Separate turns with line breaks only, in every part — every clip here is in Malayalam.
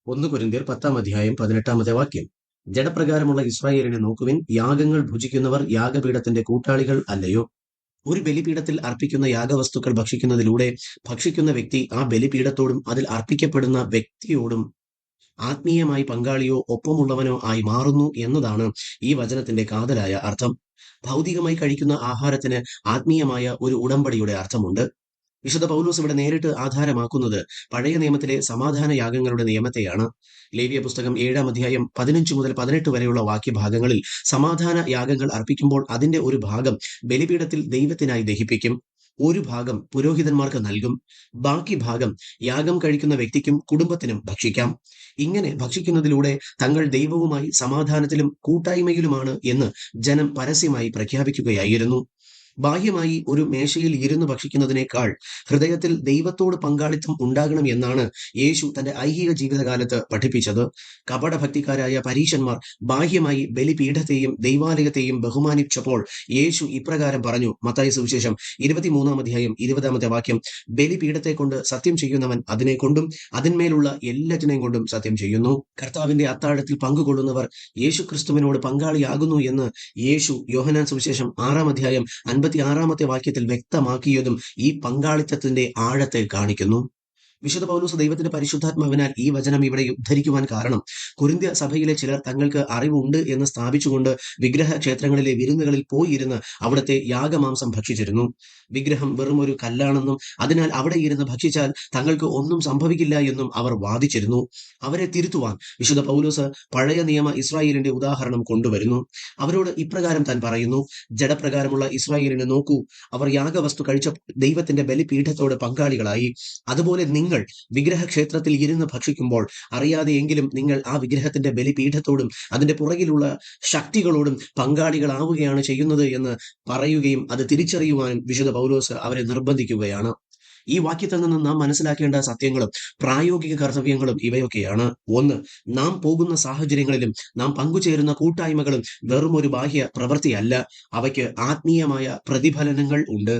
ഒന്ന് കൊരിന്ത്യർ 10-18 ജഡപ്രകാരമുള്ള ഇസ്രായേലിനെ നോക്കുവിൻ. യാഗങ്ങൾ ഭുജിക്കുന്നവർ യാഗപീഠത്തിന്റെ കൂട്ടാളികൾ അല്ലയോ? ഒരു ബലിപീഠത്തിൽ അർപ്പിക്കുന്ന യാഗവസ്തുക്കൾ ഭക്ഷിക്കുന്നതിലൂടെ ഭക്ഷിക്കുന്ന വ്യക്തി ആ ബലിപീഠത്തോടും അതിൽ അർപ്പിക്കപ്പെടുന്ന വ്യക്തിയോടും ആത്മീയമായി പങ്കാളിയോ ഒപ്പമുള്ളവനോ ആയി മാറുന്നു എന്നതാണ് ഈ വചനത്തിന്റെ കാതലായ അർത്ഥം. ഭൗതികമായി കഴിക്കുന്ന ആഹാരത്തിന് ആത്മീയമായ ഒരു ഉടമ്പടിയുടെ അർത്ഥമുണ്ട്. വിശുദ്ധ പൗലോസ് ഇവിടെ നേരിട്ട് ആധാരമാക്കുന്നത് പഴയ നിയമത്തിലെ സമാധാന യാഗങ്ങളുടെ നിയമത്തെയാണ്. ലേവ്യ പുസ്തകം 7-15 മുതൽ 18 വരെയുള്ള വാക്യഭാഗങ്ങളിൽ സമാധാന യാഗങ്ങൾ അർപ്പിക്കുമ്പോൾ അതിന്റെ ഒരു ഭാഗം ബലിപീഠത്തിൽ ദൈവത്തിനായി ദഹിപ്പിക്കും. ഒരു ഭാഗം പുരോഹിതന്മാർക്ക് നൽകും. ബാക്കി ഭാഗം യാഗം കഴിക്കുന്ന വ്യക്തിക്കും കുടുംബത്തിനും ഭക്ഷിക്കാം. ഇങ്ങനെ ഭക്ഷിക്കുന്നതിലൂടെ തങ്ങൾ ദൈവവുമായി സമാധാനത്തിലും കൂട്ടായ്മയിലുമാണ് എന്ന് ജനം പരസ്യമായി പ്രഖ്യാപിക്കുകയായിരുന്നു. ബാഹ്യമായി ഒരു മേശയിൽ ഇരുന്ന് ഭക്ഷിക്കുന്നതിനേക്കാൾ ഹൃദയത്തിൽ ദൈവത്തോട് പങ്കാളിത്തം ഉണ്ടാകണം എന്നാണ് യേശു തന്റെ ഐഹിക ജീവിതകാലത്ത് പഠിപ്പിച്ചത്. കപടഭക്തിക്കാരായ പരീശന്മാർ ബാഹ്യമായി ബലിപീഠത്തെയും ദൈവാലയത്തെയും ബഹുമാനിച്ചപ്പോൾ യേശു ഇപ്രകാരം പറഞ്ഞു. മത്തായി സുവിശേഷം 23-20 ബലിപീഠത്തെ കൊണ്ട് സത്യം ചെയ്യുന്നവൻ അതിനെ കൊണ്ടും അതിന്മേലുള്ള എല്ലാറ്റിനെയും കൊണ്ടും സത്യം ചെയ്യുന്നു. കർത്താവിന്റെ അത്താഴത്തിൽ പങ്കുകൊള്ളുന്നവർ യേശു ക്രിസ്തുവിനോട് പങ്കാളിയാകുന്നു എന്ന് യേശു യോഹന്നാൻ സുവിശേഷം 6-56 വ്യക്തമാക്കിയതും ഈ പങ്കാളിത്തത്തിന്റെ ആഴത്തെ കാണിക്കുന്നു. വിശുദ്ധ പൗലോസ് ദൈവത്തിന്റെ പരിശുദ്ധാത്മാവിനാൽ ഈ വചനം ഇവിടെ ഉദ്ധരിക്കുവാൻ കാരണം കൊരിന്ത്യ സഭയിലെ ചിലർ തങ്ങൾക്ക് അറിവുണ്ട് എന്ന് സ്ഥാപിച്ചുകൊണ്ട് വിഗ്രഹ ക്ഷേത്രങ്ങളിലെ വിരുന്നുകളിൽ പോയിരുന്ന് അവിടുത്തെ യാഗമാംസം ഭക്ഷിച്ചിരുന്നു. വിഗ്രഹം വെറും ഒരു കല്ലാണെന്നും അതിനാൽ അവിടെ ഇരുന്ന് ഭക്ഷിച്ചാൽ തങ്ങൾക്ക് ഒന്നും സംഭവിക്കില്ല എന്നും അവർ വാദിച്ചിരുന്നു. അവരെ തിരുത്തുവാൻ വിശുദ്ധ പൗലോസ് പഴയ നിയമ ഇസ്രായേലിന്റെ ഉദാഹരണം കൊണ്ടുവരുന്നു. അവരോട് ഇപ്രകാരം താൻ പറയുന്നു: ജഡപ്രകാരമുള്ള ഇസ്രായേലിനെ നോക്കൂ, അവർ യാഗവസ്തു കഴിച്ച ദൈവത്തിന്റെ ബലിപീഠത്തോട് പങ്കാളികളായി. അതുപോലെ നിങ്ങൾ വിഗ്രഹക്ഷേത്രത്തിൽ ഇരുന്ന് ഭക്ഷിക്കുമ്പോൾ അറിയാതെയെങ്കിലും നിങ്ങൾ ആ വിഗ്രഹത്തിന്റെ ബലിപീഠത്തോടും അതിന്റെ പുറകിലുള്ള ശക്തികളോടും പങ്കാളികളാവുകയാണ് ചെയ്യുന്നത് എന്ന് പറയുകയും അത് തിരിച്ചറിയുവാനും വിശുദ്ധ പൗലോസ് അവരെ നിർബന്ധിക്കുകയാണ്. ഈ വാക്യത്തിൽ നിന്ന് നാം മനസ്സിലാക്കേണ്ട സത്യങ്ങളും പ്രായോഗിക കർത്തവ്യങ്ങളും ഇവയൊക്കെയാണ്. ഒന്ന്, നാം പോകുന്ന സാഹചര്യങ്ങളിലും നാം പങ്കുചേരുന്ന കൂട്ടായ്മകളും വെറും ഒരു ബാഹ്യ പ്രവൃത്തിയല്ല, അവയ്ക്ക് ആത്മീയമായ പ്രതിഫലനങ്ങൾ ഉണ്ട്.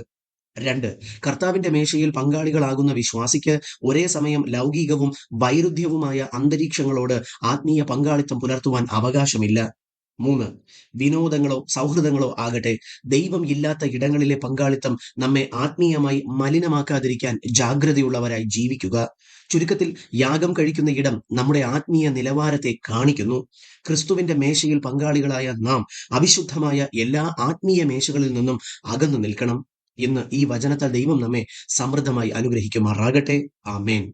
2, കർത്താവിന്റെ മേശയിൽ പങ്കാളികളാകുന്ന വിശ്വാസിക്ക് ഒരേ സമയം ലൗകികവും വൈരുദ്ധ്യവുമായ അന്തരീക്ഷങ്ങളോട് ആത്മീയ പങ്കാളിത്തം പുലർത്തുവാൻ അവകാശമില്ല. 3, വിനോദങ്ങളോ സൗഹൃദങ്ങളോ ആകട്ടെ, ദൈവം ഇല്ലാത്ത ഇടങ്ങളിലെ പങ്കാളിത്തം നമ്മെ ആത്മീയമായി മലിനമാക്കാതിരിക്കാൻ ജാഗ്രതയുള്ളവരായി ജീവിക്കുക. ചുരുക്കത്തിൽ, യാഗം കഴിക്കുന്ന ഇടം നമ്മുടെ ആത്മീയ നിലവാരത്തെ കാണിക്കുന്നു. ക്രിസ്തുവിന്റെ മേശയിൽ പങ്കാളികളായ നാം അവിശുദ്ധമായ എല്ലാ ആത്മീയ മേശകളിൽ നിന്നും അകന്നു നിൽക്കണം. ഇന്ന് ഈ വചനത്താൽ ദൈവം നമ്മെ സമൃദ്ധമായി അനുഗ്രഹിക്കുമാറാകട്ടെ. ആമേൻ.